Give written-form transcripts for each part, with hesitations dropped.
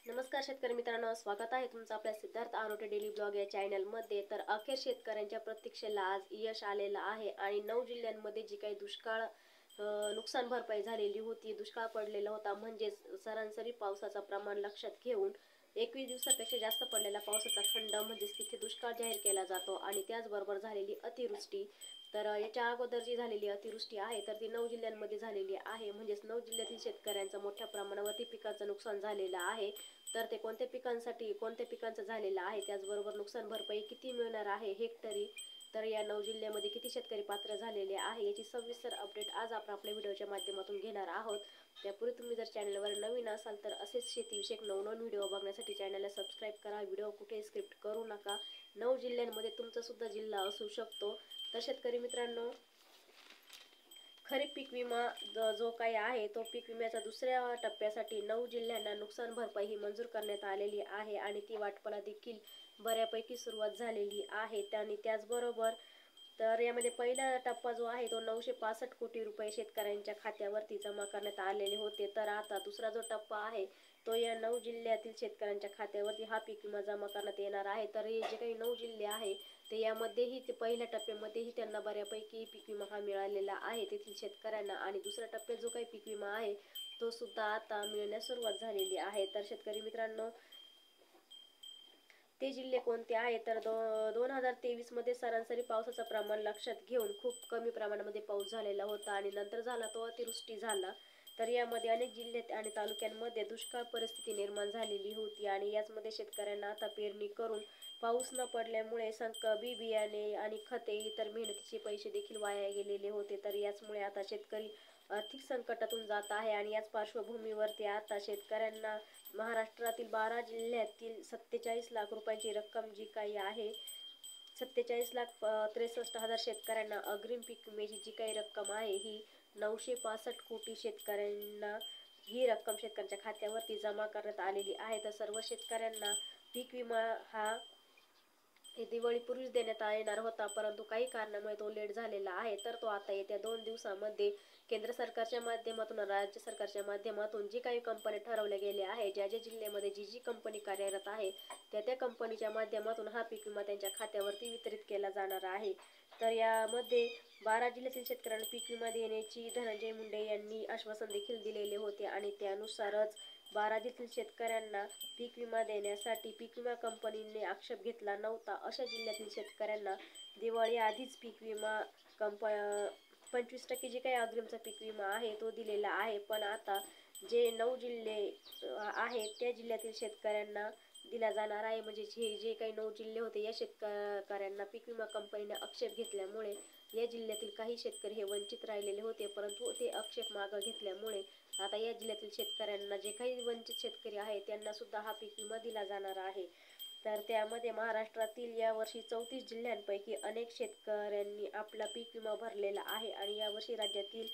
नमस्कार शेतकरी मित्रांनो, स्वागत आहे तुमचं आपल्या सिद्धार्थ आरोटे डेली ब्लॉग या चॅनलमध्ये। तर अखेर शेतकऱ्यांच्या प्रतीक्षेला आज यश आलेलं आहे आणि 9 जिल्ह्यांमध्ये जी काही दुष्काळ नुकसान भरपाई झालेली होती, दुष्काळ पडलेला होता, म्हणजेच सरासरी पावसाचं प्रमाण लक्षात घेऊन 21 दिवसापेक्षा जास्त पडलेला पावसाचा खंड म्हणजेच तिथे दुष्काळ जाहीर केला जातो। आणि त्याचबरोबर झालेली अतिवृष्टी, तर याच्या अगोदर जी झालेली अतिवृष्टी आहे तर ती 9 जिल्ह्यांमध्ये झालेली आहे। म्हणजेच 9 जिल्ह्यातील शेतकऱ्यांचं मोठ्या प्रमाणावरती पिकाचं नुकसान झालेलं आहे। तर ते कोणत्या पिकांचं झालेलं आहे, त्याचबरोबर नुकसान भरपाई किती मिळणार आहे हेक्टरी, तर या 9 जिल्ह्यामध्ये किती शेतकरी पात्र झालेले आहे याची सविस्तर अपडेट आज आपण आपल्या व्हिडिओच्या माध्यमातून घेणार आहोत। त्यापूर्वी तुम्ही जर चॅनलवर नवीन असाल तर असेच शेतीविषयक नवनवीन व्हिडिओ बघण्यासाठी चॅनलला सबस्क्राईब करा। व्हिडिओ कुठे स्किप करू नका। 9 जिल्ह्यांमध्ये तुमचा सुद्धा जिल्हा असू शकतो। तर शेतकरी मित्रांनो, खरीप पीक विमा जो काही आहे तो पीक विम्याच्या दुसऱ्या टप्प्यासाठी 9 जिल्ह्यांना नुकसान भरपाई ही मंजूर करण्यात आलेली आहे आणि ती वाटपाला देखील बऱ्यापैकी सुरुवात झालेली आहे। त्याचबरोबर तर यामध्ये पहिला टप्पा जो आहे तो 965 कोटी रुपये शेतकऱ्यांच्या खात्यावरती जमा करण्यात आलेले होते। तर आता दुसरा जो टप्पा आहे तो या 9 जिल्ह्यातील शेतकऱ्यांच्या खात्यावरती हा पीक विमा जमा करण्यात येणार आहे। तर हे जे काही 9 जिल्हे आहे ते यामध्येही ते पहिल्या टप्प्यामध्येही त्यांना बऱ्यापैकी पीक विमा हा मिळालेला आहे तेथील शेतकऱ्यांना, आणि दुसऱ्या टप्प्यात जो काही पीक विमा आहे तो सुद्धा आता मिळण्यास सुरुवात झालेली आहे। तर शेतकरी मित्रांनो, ते जिल्हे कोणते आहे तर 2023 मध्ये सरासरी पावसाचं प्रमाण लक्षात घेऊन खूप कमी प्रमाणामध्ये पाऊस झालेला होता आणि नंतर झाला तो अतिवृष्टी झाला। तर यामध्ये अनेक जिल्ह्यात आणि तालुक्यांमध्ये दुष्काळ परिस्थिती निर्माण झालेली होती आणि याचमध्ये शेतकऱ्यांना आता पेरणी करून पाऊस न पडल्यामुळे बी बियाणे आणि खते इतर मेहनतीचे पैसे देखील वाया गेलेले होते। तर याचमुळे आता शेतकरी आर्थिक संकटातून जात आहे आणि याच पार्श्वभूमीवरती आता शेतकऱ्यांना महाराष्ट्रातील 12 जिल्ह्यातील 47 लाख रुपयांची रक्कम जी काही आहे, 47,63,हजार शेतकऱ्यांना अग्रिम पीक विम्याची जी काही रक्कम आहे ही 965 कोटी शेतकऱ्यांना ही रक्कम शेतकऱ्यांच्या खात्यावरती जमा करण्यात आलेली आहे। तर सर्व शेतकऱ्यांना पीक विमा हा दिवाळीपूर्वीच देण्यात येणार होता, परंतु काही कारणामुळे तो लेट झालेला आहे। तर तो आता येत्या 2 दिवसामध्ये केंद्र सरकारच्या माध्यमातून, राज्य सरकारच्या माध्यमातून जी काही कंपनी ठरवल्या गेल्या आहे, ज्या जिल्ह्यामध्ये जी कंपनी कार्यरत आहे त्या कंपनीच्या माध्यमातून हा पीक विमा त्यांच्या खात्यावरती वितरित केला जाणार आहे। तर यामध्ये 12 जिल्ह्यातील शेतकऱ्यांना पीक विमा देण्याची धनंजय मुंडे यांनी आश्वासन देखील दिलेले होते आणि त्यानुसारच 12 जिल्ह्यातील शेतकऱ्यांना पीक विमा देण्यासाठी पीक विमा कंपनीने आक्षेप घेतला नव्हता अशा जिल्ह्यातील शेतकऱ्यांना दिवाळी आधीच पीक विमा 25% जे काही अग्रिमचा पीक विमा आहे तो दिलेला आहे। पण आता जे 9 जिल्हे आहेत त्या जिल्ह्यातील शेतकऱ्यांना दिला जाणार आहे। म्हणजे जे काही 9 जिल्हे होते या शेतकऱ्यांना पीक विमा कंपनीने आक्षेप घेतल्यामुळे या जिल्ह्यातील काही शेतकरी हे वंचित राहिलेले होते, परंतु ते आक्षेप मागे घेतल्यामुळे आता या जिल्ह्यातील शेतकऱ्यांना, जे काही वंचित शेतकरी आहेत त्यांना सुद्धा हा पीक विमा दिला जाणार आहे। तर त्यामध्ये महाराष्ट्रातील यावर्षी 34 जिल्ह्यांपैकी अनेक शेतकऱ्यांनी आपला पीक विमा भरलेला आहे आणि यावर्षी राज्यातील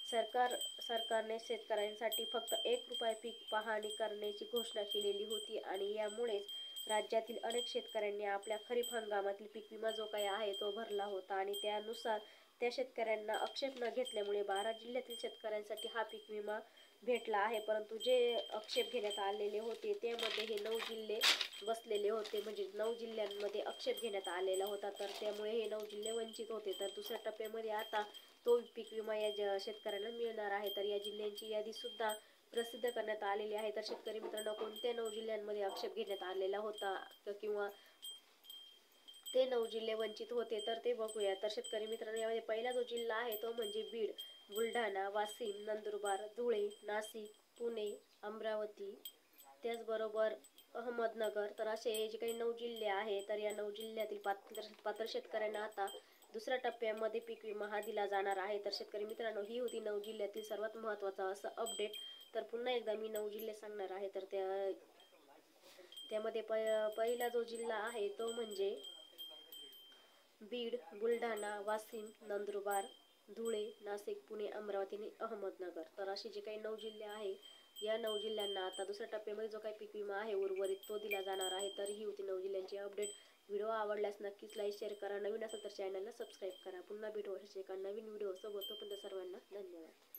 सरकारने शेतकऱ्यांसाठी फक्त 1 रुपया पीक पाहणी करण्याची घोषणा केलेली होती आणि यामुळेच राज्यातील अनेक शेतकऱ्यांनी आपल्या खरीप हंगामातील पीक विमा जो काही आहे तो भरला होता आणि त्यानुसार त्या शेतकऱ्यांना आक्षेप न घेतल्यामुळे 12 जिल्ह्यातील शेतकऱ्यांसाठी हा पीक विमा भेटला आहे। परंतु जे आक्षेप घेण्यात आलेले होते त्यामध्ये हे 9 जिल्हे बसलेले होते, म्हणजे 9 जिल्ह्यांमध्ये आक्षेप घेण्यात आलेला होता, तर त्यामुळे हे 9 जिल्हे वंचित होते। तर दुसऱ्या टप्प्यामध्ये आता तो पीक विमा या शेतकऱ्यांना मिळणार आहे। तर या जिल्ह्यांची यादी सुद्धा प्रसिद्ध करण्यात आलेली आहे। तर शेतकरी मित्रांनो, कोणत्या 9 जिल्ह्यांमध्ये आक्षेप घेण्यात आलेला होता किंवा ते 9 जिल्हे वंचित होते तर ते बघूया। तर शेतकरी मित्रांनो, यामध्ये पहिला जो जिल्हा आहे तो म्हणजे बीड, बुलढाणा, वाशिम, नंदुरबार, धुळे, नाशिक, पुणे, अमरावती, त्याचबरोबर अहमदनगर। तर असे जे काही 9 जिल्हे आहे तर या 9 जिल्ह्यातील पात्र शेतकऱ्यांना आता दुसऱ्या टप्प्यामध्ये पीक विमा हा दिला जाणार आहे। तर शेतकरी मित्रांनो, ही होती 9 जिल्ह्यातील सर्वात महत्त्वाचा असं अपडेट। तर पुन्हा एकदा मी 9 जिल्हे सांगणार आहे। तर त्यामध्ये पहिला जो जिल्हा आहे तो म्हणजे बीड, बुलढाणा, वाशिम, नंदुरबार, धुळे, नाशिक, पुणे, अमरावती आणि अहमदनगर। तर असे जे काही 9 जिल्हे आहे या 9 जिल्ह्यांना आता दुसऱ्या टप्प्यामध्ये जो काही पीक विमा आहे उर्वरित तो दिला जाणार आहे। तर ही होती 9 जिल्ह्यांची अपडेट। व्हिडिओ आवडल्यास नक्कीच लाईक शेअर करा, नवीन असेल तर चॅनलला सबस्क्राईब करा। पुन्हा भेटू अशाच एका नवीन व्हिडिओ सोबत, तोपर्यंत सर्वांना धन्यवाद।